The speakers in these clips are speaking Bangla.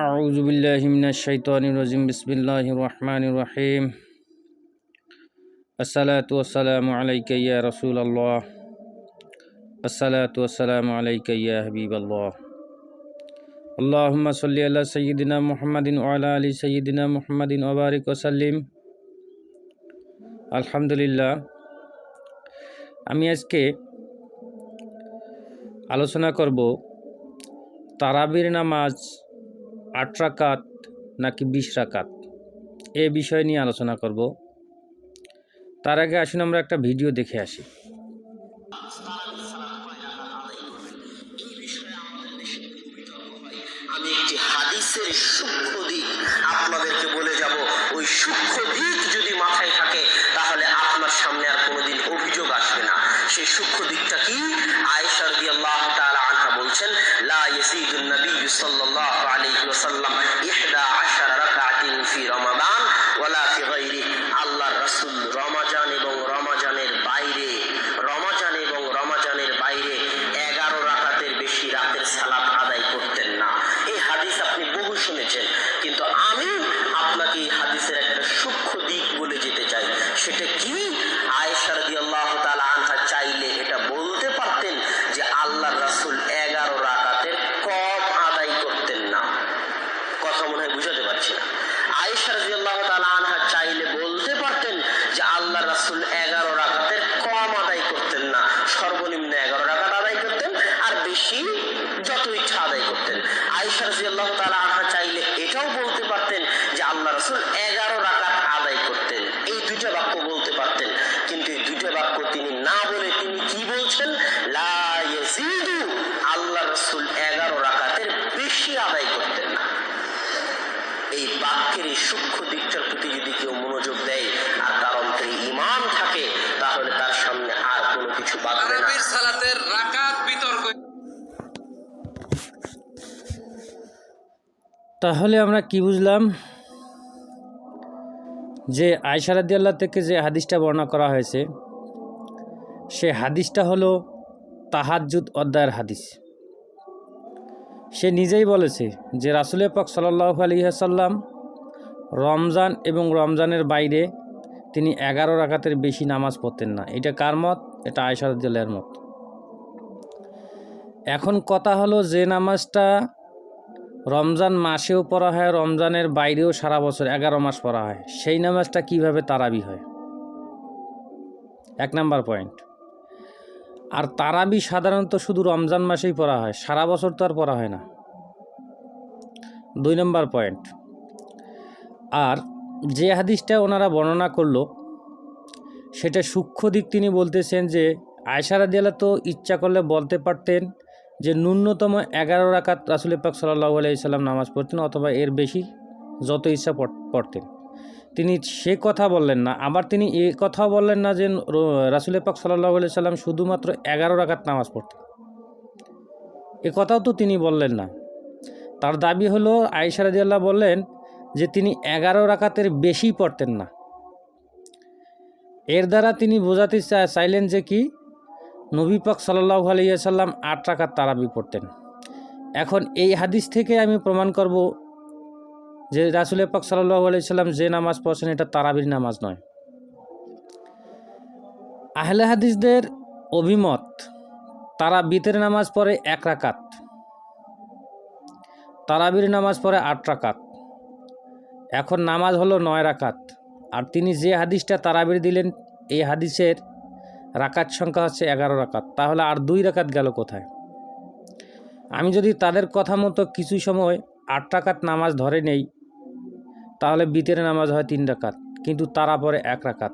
أعوذ بالله من الشيطان الرجيم بسم الله الرحمن الرحيم الصلاة والسلام عليك يا رسول الله الصلاة والسلام عليك يا حبيب الله اللهم صل على سيدنا محمد وعلى آل سيدنا محمد وبارك وسلم আলহামদুলিল্লাহ। আমি আজকে আলোচনা করব তারাবির নামাজ 8 রাকাত নাকি 20 রাকাত এই বিষয় নিয়ে আলোচনা করব। তার আগে আসুন আমরা একটা ভিডিও দেখে আসি। আমি একটি হাদিসের সূক্ষ্ম দিক আপনাদেরকে বলে যাব। ওই সূক্ষ্ম দিক যদি মাথায় থাকে তাহলে আপনার সামনে আর কোনোদিন অভিযোগ আসবে না। সেই সূক্ষ্ম দিকটা কি? আয়েশা রাদিয়াল্লাহু তাআলা আনহা বলছেন, লা ইয়াসিদুন নবী সাল্লাল্লাহু আলাইহি ওয়াসাল্লাম 11 রাকাতিন ফি রমাদান ওয়ালা ফি গায়রি। আল্লাহর রাসূল রমাজান এবং রমাজানের বাইরে 11 রাকাতের বেশি রাতের সালাত আদায় করতেন না। এই হাদিস আপনি বহু শুনেছেন, কিন্তু আমি আপনাকে এই হাদিসের একটা সূক্ষ্ম দিক বলে যেতে চাই। সেটা কি? আয়েশা রাদিয়াল্লাহু তাআলা আনহা চাইলে এটা বলতে পারতেন যে আল্লাহর রাসূল 11 রাকাতের কম আদায় করতেন না। কথা মনে হয় বুঝাতে পারছি না। আয়েশা রাদিয়াল্লাহু তাআলা আনহা চাইলে বলতে পারতেন যে আল্লাহর রাসূল 11 রাকাতের কম আদায় করতেন না, সর্বনিম্ন 11 রাকাত আদায় করতেন, আর বেশি যত ইচ্ছা আদায় করতেন। আয়েশা রাদিয়াল্লাহু তাআলা আনহা চাইলে এটাও বলতে পারতেন যে আল্লাহ রাসূল 11 রাকাত আদায় করতেন। এই দুইটা বাক্য বলতে পারতেন, কিন্তু এই দুইটা বাক্য তিনি না বলে তিনি কি বলছেন? লা ইয়াজিদু, আল্লাহ রাসূল 11 রাকাতের বেশি আদায় করতেন না। এই বাক্যের এই সূক্ষ্ম দিকটার প্রতি যদি কেউ মনোযোগ দেয় আর তার অন্তরে ঈমান থাকে, তাহলে তার সামনে আর কোনো কিছু বাধবে না। সালাতের রাকাত বিতর্ক। তাহলে আমরা কি বুঝলাম? যে আয়েশা রাদিয়াল্লাহু থেকে যে হাদিসটা বর্ণনা করা হয়েছে, সে হাদিসটা হলো তাহাজ্জুদ অধ্যায়ের হাদিস। সে নিজেই বলেছে যে রাসূল পাক সাল্লাল্লাহু আলাইহি ওয়াসাল্লাম রমজান এবং রমজানের বাইরে তিনি 11 রাকাতের বেশি নামাজ পড়তেন না। এটা কার মত? এটা আয়েশা রাদিয়াল্লাহুর মত। এখন কথা হলো, যে নামাজটা রমজান মাসেও পড়া হয়, রমজানের বাইরেও সারা বছর 11 মাস পড়া হয়, সেই নামাজটা কিভাবে তারাবি হয়? 1 নাম্বার পয়েন্ট। আর তারাবি সাধারণত শুধু রমজান মাসেই পড়া হয়, সারা বছর তো আর পড়া হয় না। 2 নাম্বার পয়েন্ট। আর যে হাদিসটা ওনারা বর্ণনা করলো, সেটা সূক্ষ্ম দিক তিনি বলতেছেন যে আয়েশা রাদিয়াল্লাহু তো ইচ্ছা করলে বলতে পারতেন যে ন্যূনতম 11 রাকাত রাসূল পাক সাল্লাল্লাহু আলাইহি সাল্লাম নামাজ পড়তেন, অথবা এর বেশি যত ইচ্ছা পড়তেন। তিনি সে কথা বললেন না। আবার তিনি এ কথাও বললেন না যে রাসূল পাক সাল্লাল্লাহু আলাইহি সাল্লাম শুধুমাত্র 11 রাকাত নামাজ পড়তেন। এ কথাও তো তিনি বললেন না। তার দাবি হলো, আয়েশা রাদিয়াল্লাহু বললেন যে তিনি 11 রাকাতের বেশি পড়তেন না। এর দ্বারা তিনি বোঝাতে চাইলেন যে কি, নবী পাক সাল্লাল্লাহু আলাইহি সাল্লাম 8 রাকাত তারাবি পড়তেন। এখন এই হাদিস থেকে আমি প্রমাণ করব যে রাসূল পাক সাল্লাল্লাহু আলাইহি সাল্লাম যে নামাজ পড়ছেন এটা তারাবির নামাজ নয়। আহলে হাদিসদের অভিমত, তারা বিতের নামাজ পড়ে 1 রাকাত, তারাবির নামাজ পড়ে 8 রাকাত। এখন নামাজ হলো 9 রাকাত। আর তিনি যে হাদিসটা তারাবির দিলেন, এই হাদিসের রাকাত সংখ্যা হচ্ছে 11 রাকাত। তাহলে আর 2 রাকাত গেল কোথায়? আমি যদি তাদের কথা মতো কিছু সময় 8 রাকাত নামাজ ধরে নেই, তাহলে বিতের নামাজ হয় 3 রাকাত, কিন্তু তারা পরে 1 রাকাত।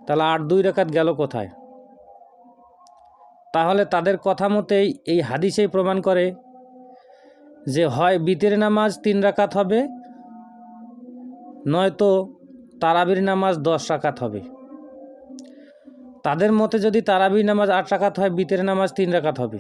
তাহলে আর 2 রাকাত গেল কোথায়? তাহলে তাদের কথা মতেই এই হাদিসেই প্রমাণ করে যে হয় বিতের নামাজ 3 রাকাত হবে, নয়তো তারাবির নামাজ 10 রাকাত হবে। তাদের মতে যদি তারাবির নামাজ 8 রাকাত হয়, বিতের নামাজ 3 রাকাত হবে।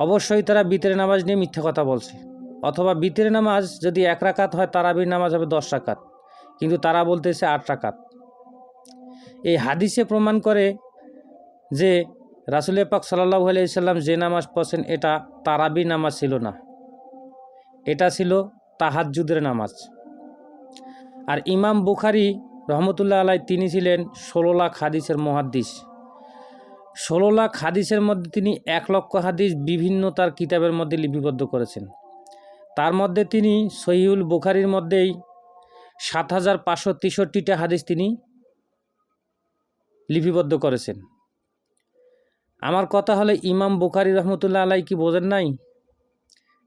অবশ্যই তারা বিতের নামাজ নিয়ে মিথ্যা কথা বলছে। অথবা বিতের নামাজ যদি 1 রাকাত হয়, তারাবির নামাজ হবে 10 রাকাত, কিন্তু তারা বলতেছে 8 রাকাত। এই হাদিসে প্রমাণ করে যে রাসূল পাক সাল্লাল্লাহু আলাইহি সাল্লাম যে নামাজ পড়েন এটা তারাবি নামাজ ছিল না, এটা ছিল তাহাজ্জুদের নামাজ। আর ইমাম বুখারী রহমতুল্লাহ আলাই তিনি ছিলেন 16 লাখ হাদিসের মুহাদ্দিস। 16 লাখ হাদিসের মধ্যে তিনি 1 লক্ষ হাদিস বিভিন্ন তার কিতাবের মধ্যে লিপিবদ্ধ করেছেন। তার মধ্যে তিনি সহিহুল বুখারীর মধ্যেই 7563টা হাদিস তিনি লিপিবদ্ধ করেছেন। আমার কথা হলো ইমাম বুখারী রহমতুল্লাহ আলাই কি বোঝেন নাই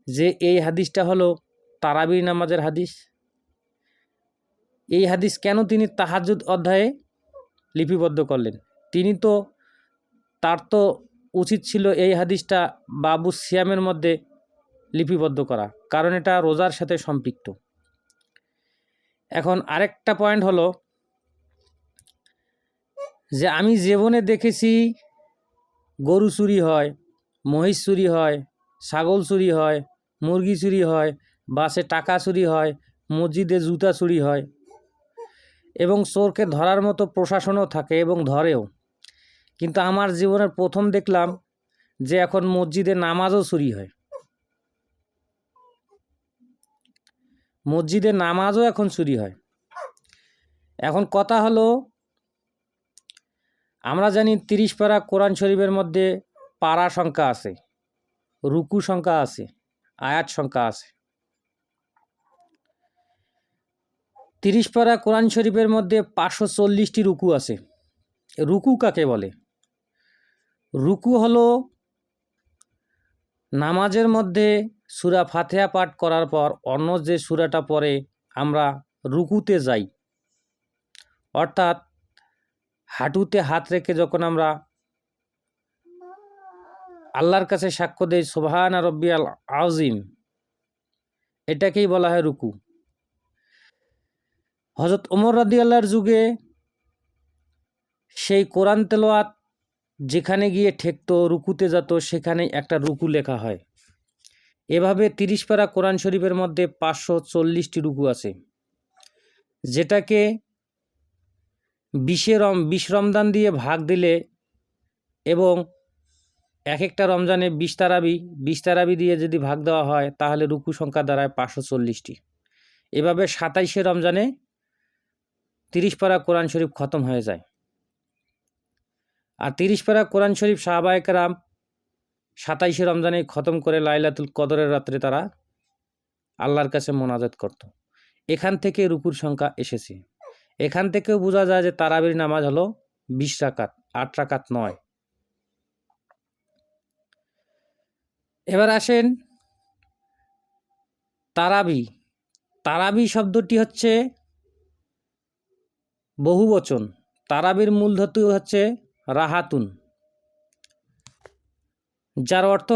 যে এই হাদিসটা হলো তারাবি নামাজের হাদিস? এই হাদিস কেন তিনি তাহাজ্জুদ অধ্যায়ে লিপিবদ্ধ করলেন? তার তো উচিত ছিল এই হাদিসটা বাবু সিয়ামের মধ্যে লিপিবদ্ধ করা, কারণ এটা রোজার সাথে সম্পৃক্ত। এখন আরেকটা পয়েন্ট হলো যে আমি জীবনে দেখেছি গরু চুরি হয়, মহিষ চুরি হয়, ছাগল চুরি হয়, মুরগি চুরি হয়, বাসে টাকা চুরি হয়, মসজিদে জুতা চুরি হয়, এবং চোরকে ধরার মতো প্রশাসনও থাকে এবং ধরেও। কিন্তু আমার জীবনের প্রথম দেখলাম যে এখন মসজিদে নামাজও চুরি হয়, মসজিদে নামাজও এখন চুরি হয়। এখন কথা হলো, আমরা জানি 30 পারা কোরআন শরীফের মধ্যে পারা সংখ্যা আছে, রুকু সংখ্যা আছে, আয়াত সংখ্যা আছে। 30 পারা কোরআন শরীফের মধ্যে 540টি রুকু আছে। রুকু কাকে বলে? রুকু হলো নামাজের মধ্যে সূরা ফাতিহা পাঠ করার পর অন্য যে সূরাটা পড়ে আমরা রুকুতে যাই, অর্থাৎ হাঁটুতে হাত রেখে যখন আমরা আল্লাহর কাছে সাক্ষ্য দেই সুবহানা রব্বিয়াল আযীম, এটাকেই বলা হয় রুকু। হযরত ওমর রাদিয়াল্লাহর যুগে সেই কোরআন তেলাওয়াত যেখানে গিয়ে ঠেকতো, রুকুতে যেত, সেখানে একটা রুকু লেখা হয়। এভাবে 30 পারা কোরআন শরীফের মধ্যে 540টি রুকু আছে, যেটাকে 20 রমজান দিয়ে ভাগ দিলে এবং এক একটা রমজানে 20 তারাবি দিয়ে যদি ভাগ দেওয়া হয় তাহলে রুকু সংখ্যা দাঁড়ায় 540টি। এভাবে 27শে রমজানে 30 পারা কোরআন শরীফ খতম হয়ে যায়। আর 30 পারা কোরআন শরীফ সাহাবায়ে কেরাম 27শে রমজানে খতম করে লাইলাতুল কদরের রাত্রে তারা আল্লাহর কাছে মোনাজাত করত। এখান থেকে রুকুর সংখ্যা এসেছে। এখান থেকেও বোঝা যায় যে তারাবির নামাজ হলো 20 রাকাত, 8 রাকাত নয়। এবার আসেন তারাবি। তারাবি শব্দটি হচ্ছে বহুবচন। তারাবির মূল ধাতু হচ্ছে রাহাতুন, যার অর্থ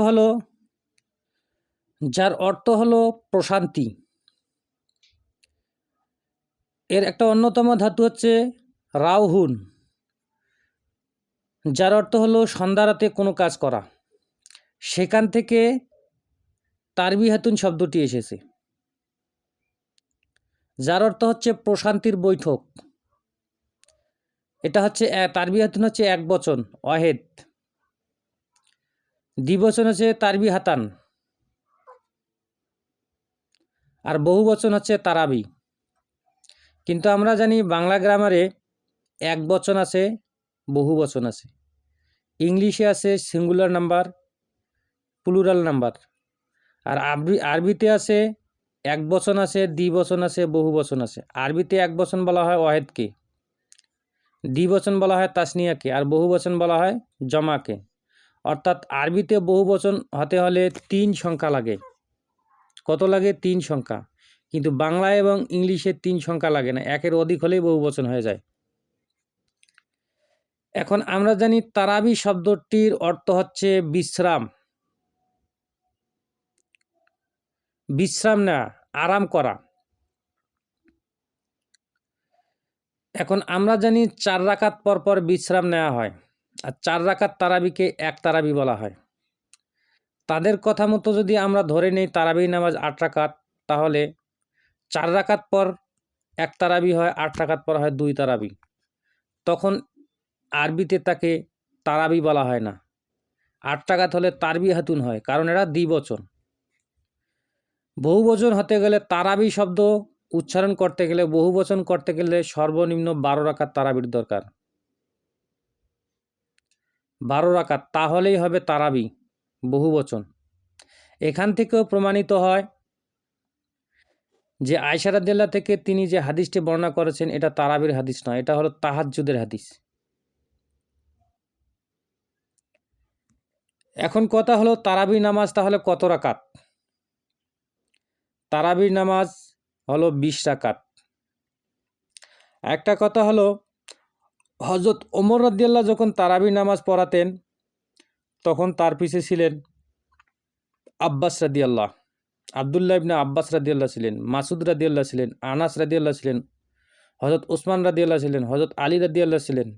হলো প্রশান্তি। এর একটা অন্যতম ধাতু হচ্ছে রাউহুন, যার অর্থ হলো সন্ধ্যা রাতে কোনো কাজ করা। সেখান থেকে তারবিহাতুন শব্দটি এসেছে, যার অর্থ হচ্ছে প্রশান্তির বৈঠক। এটা হচ্ছে তারবিহাতুন হচ্ছে এক বচন ওয়াহেদ, দ্বিবচন হচ্ছে তারবিহাতান, আর বহু বচন হচ্ছে তারাবি। কিন্তু আমরা জানি বাংলা গ্রামারে এক বচন আছে, বহু বচন আছে। ইংলিশে আছে সিঙ্গুলার নাম্বার, প্লুরাল নাম্বার। আর আরবিতে আছে এক বচন আছে, দ্বিবচন আছে, বহু বচন আছে। আরবিতে এক বচন বলা হয় ওয়াহেদকে, দ্বিবচন বলা হয় তাসনিয়াকে, আর বহু বচন বলা হয় জমাকে। অর্থাৎ আরবিতে বহু বচন হতে হলে 3 সংখ্যা লাগে। কত লাগে? 3 সংখ্যা। কিন্তু বাংলা এবং ইংলিশে 3 সংখ্যা লাগে না, একের অধিক হলেই বহু বচন হয়ে যায়। এখন আমরা জানি তারাবি শব্দটির অর্থ হচ্ছে বিশ্রাম, বিশ্রাম নেওয়া, আরাম করা। এখন আমরা জানি 4 রাকাত পর পর বিশ্রাম নেওয়া হয়, আর 4 রাকাত তারাবিকে এক তারাবি বলা হয়। তাদের কথা মতো যদি আমরা ধরে নেই তারাবি নামাজ 8 রাকাত, তাহলে 4 রাকাত পর এক তারাবি হয়, 8 রাকাত পর হয় 2 তারাবি। তখন আরবিতে তাকে তারাবি বলা হয় না, 8 রাকাত হলে তারবিহাতুন হয়, কারণ এরা দ্বিবচন। বহুবচন হতে গেলে তারাবি শব্দ উচ্চারণ করতে গেলে, বহুবচন করতে গেলে সর্বনিম্ন 12 রাকাত তারাবির দরকার। 12 রাকাত, তাহলেই হবে তারাবি বহুবচন। এখান থেকেও প্রমাণিত হয় যে আয়েশা রাদিয়াল্লাহু থেকে তিনি যে হাদিসটি বর্ণনা করেছেন এটা তারাবির হাদিস নয়, এটা হলো তাহাজ্জুদের হাদিস। এখন কথা হলো তারাবি নামাজ তাহলে কত রাকাত? তারাবির নামাজ হলো 20 রাকাত। একটা কথা হলো হযরত ওমর রাদিয়াল্লাহু যখন তারাবি নামাজ পড়াতেন তখন তার পিছে ছিলেন আব্বাস রাদিয়াল্লাহু, আব্দুল্লাহ ইবনে আব্বাস রাদিয়াল্লাহু ছিলেন, মাসুদ রাদিয়াল্লাহু ছিলেন, আনাস রাদিয়াল্লাহু ছিলেন, হযরত ওসমান রাদিয়াল্লাহু ছিলেন, হযরত আলী রাদিয়াল্লাহু ছিলেন।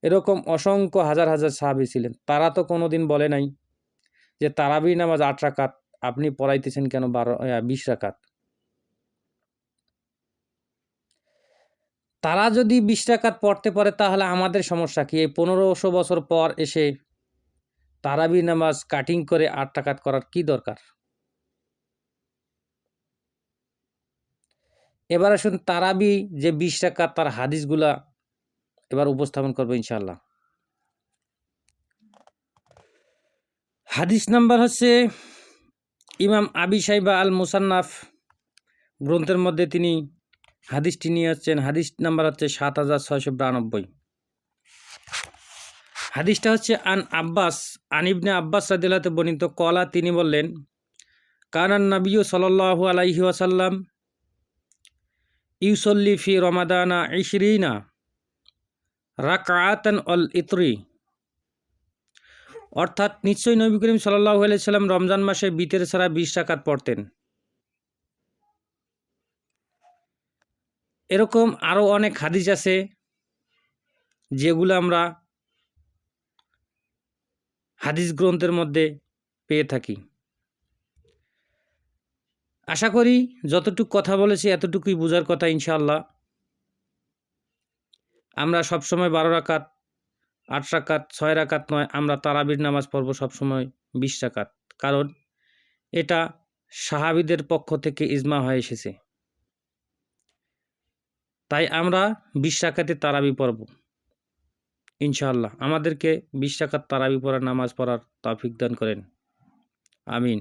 এরকম অসংখ্য হাজার হাজার সাহাবী ছিলেন। তারা তো কোনোদিন বলে নাই যে তারাবি নামাজ 8 রাকাত, আপনি পড়াইতেছেন কেন 20 রাকাত? তারা যদি 20 রাকাত পড়তে পারে তাহলে আমাদের সমস্যা কি? এই 1500 বছর পর এসে তারাবি নামাজ কাটিং করে 8 রাকাত করার কি দরকার? এবার আসুন তারাবি যে 20 রাকাত তার হাদিসগুলা এবার উপস্থাপন করবো ইনশাআল্লাহ। হাদিস নাম্বার হচ্ছে ইমাম আবি শাইবা আল মুসান্নাফ গ্রন্থের মধ্যে তিনি হাদিসটি নিয়ে আসছেন। হাদিস নাম্বার হচ্ছে 7692। হাদিসটা হচ্ছে আন ইবনে আব্বাস রাদিয়াল্লাহু বর্ণিত, কলা তিনি বললেন, কানান নবিয়্যু সাল্লাল্লাহু আলাইহি ওয়াসাল্লাম ইউসল্লি ফি রমাদানা 20 রাকআতান আল ইতরি। অর্থাৎ নিশ্চয়ই নবী করিম সাল্লাল্লাহু আলাইহি সাল্লাম রমজান মাসে বিতের ছাড়া 20 রাকাত পড়তেন। এরকম আরও অনেক হাদিস আছে যেগুলো আমরা হাদিস গ্রন্থের মধ্যে পেয়ে থাকি। আশা করি যতটুকু কথা বলেছি এতটুকুই বোঝার কথা ইনশাআল্লাহ। আমরা সবসময় 12 রাকাত, 8 রাকাত, 6 রাকাত নয়, আমরা তারাবির নামাজ পড়ব সবসময় 20 রাকাত, কারণ এটা সাহাবীদের পক্ষ থেকে ইজমা হয়ে এসেছে। তাই আমরা 20 রাকাতে তারাবি পড়ব ইনশাআল্লাহ। আমাদেরকে 20 রাকাত তারাবি পড়ার নামাজ পড়ার তৌফিক দান করেন, আমিন।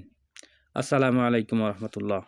আসসালামু আলাইকুম ওয়া রাহমাতুল্লাহ।